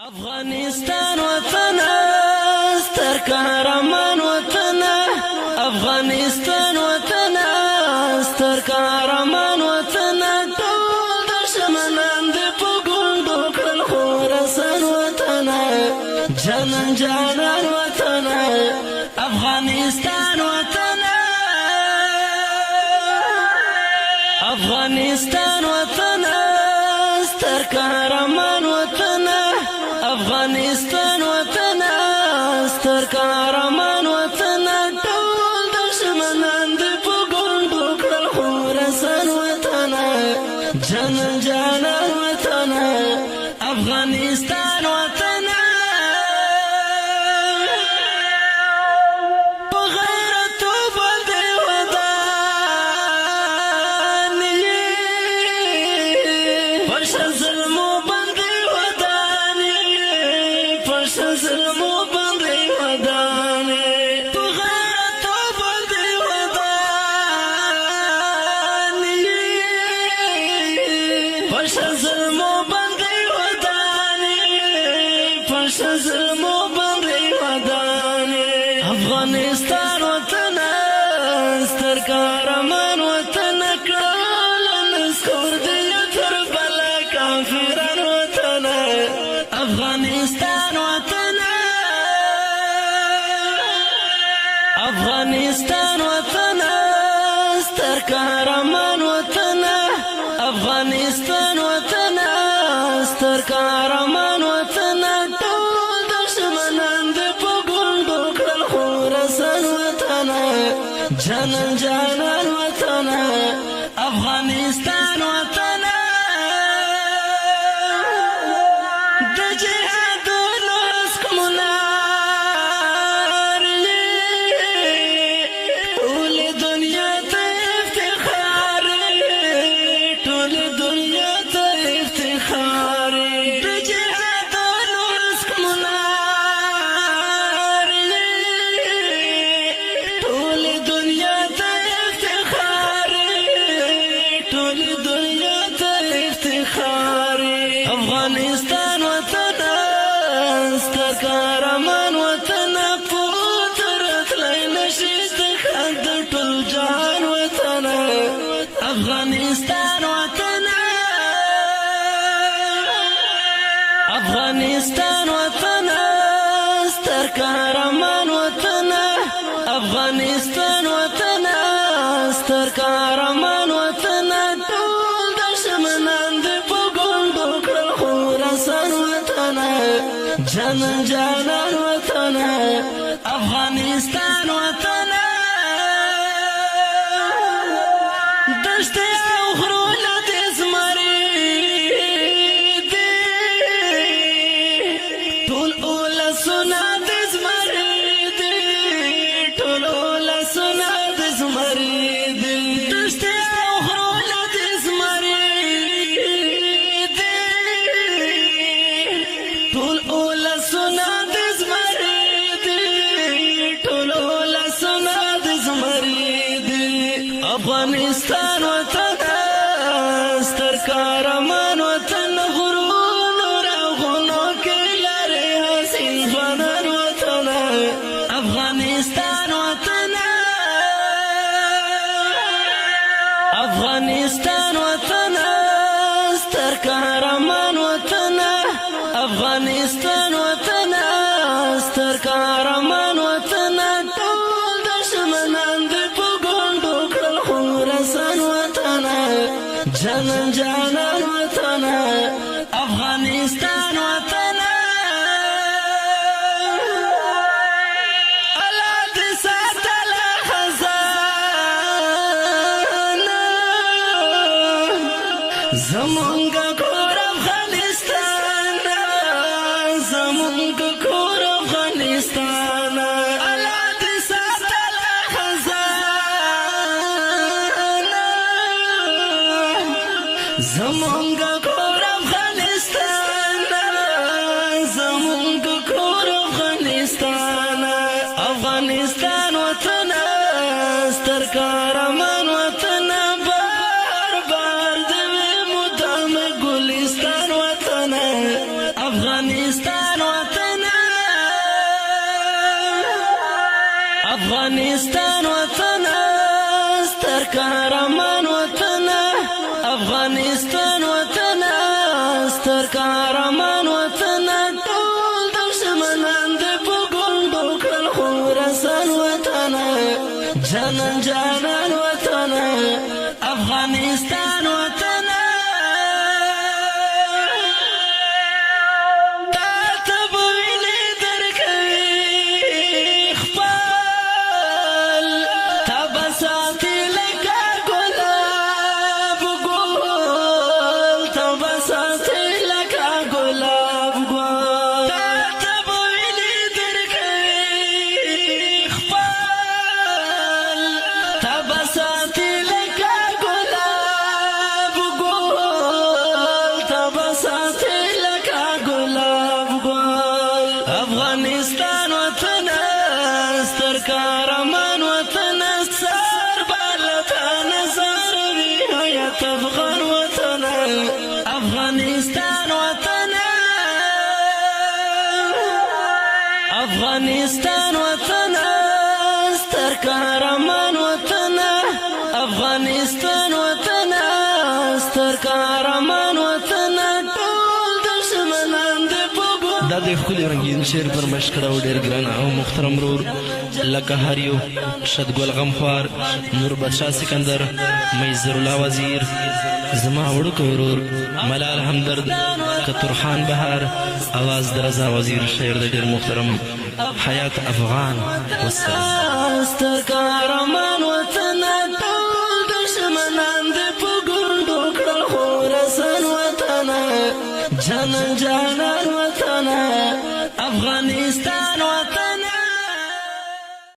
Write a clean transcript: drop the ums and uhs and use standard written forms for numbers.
افغانستان وطن ستر قهرمان وطن افغانستان وطن ستر قهرمان وطن ټول دشمنان دې په ګوندو کړل خراسان وطن جانان جانان وطن افغانستان وطن افغانستان وطن ستر قهرمان وطن افغانستان وطن ستر قهرمان وطن ټول دشمنان دې په ګوندو کړل خراسان وطن جانان جانان وطن افغانستان وطن په غیرت باندې ودان پر ظلمو باندې ودان پر ظلمو باندې ودان په غیرت باندې ودان پر ظلمو باندې ودان پر ظلمو باندې ودان افغانستان وطن ستر قهرمان وطن کړل نسکور دې تر بلا کافران وطن افغانستان وطن افغانستان وطن ستر قهرمان وطن افغانستان وطن ستر قهرمان وطن ټول دشمنان دې په ګوندو کړل خراسان وطن جانان جانان وطن افغانستان وطن د جهادونو اسکمونار ټول دنیا ته افتخار ټول دنیا ته افتخار د جهادونو اسکمونار ټول دنیا ته افتخار ټول دنیا ته افتخار افغانستان وطن ستر قهرمان وطن پوترت لای نشي د ټول جهان وطن افغانستان وطن افغانستان وطن ستر قهرمان وطن افغانستان وطن ستر قهرمان وطن ټول دشمنان دې په ګوندو کړل خراسان وطن جانان جانان وطن افغانستان وطن دشتې او غرونه دې زمري دي ټول اولسونه دې زمري دي ټول اولسونه دې زمري دي دشتې او غرونه دې زمري دي ټول اولسونه دې زمري دي ټول اولسونه دې زمري دي افغانستان وطن ستر قهرمان وطن غرونو راغونو کې لري حسین ځوانان وطن افغانستان وطن افغانستان وطن ستر قهرمان وطن افغانستان وطن ستر قهرمان وطن ټول دشمنان دې په ګوندو کړل خراسان وطن جانان جانان وطن افغانستان وطن الله دې ساتله خزانه زمونږ کور افغانستان زمونږ کور افغانستان الله دې ساتله خزانه زمونږ کور افغانستان زمونږ کور افغانستان افغانستان وطن ستر قهرمان وطن بار بار دې مدام ګلستان وطن افغانستان افغانستان وطن افغانستان وطن ستر قهرمان وطن افغانستان وطن ستر قهرمان وطن ټول دشمنان د پګوندو کړل خراسان وطن جانان جانان وطن افغانستان وطن افغانستان وطن ستر قهرمان وطن سر بالتا نظر وی حیات افغان وطن افغانستان وطن افغانستان وطن ستر قهرمان وطن افغانستان وطن ستر قهرمان وطن دا د ښکلي رنګین شعر پر مشکړه ډېر ګران او محترم ورور لکه هر یو شدګل غمخوار نور بادشاه سکندر میسر الله وزیر زما وړوکی ورور ملال همدرد کترخان بهار اواز د رضا وزیر شعر د ډېر محترم حیات افغان والسلام ستر قهرمان وطن ټول دشمنان د پګوندو کړل خراسان وطن جانان جانان وطن افغانستان وطن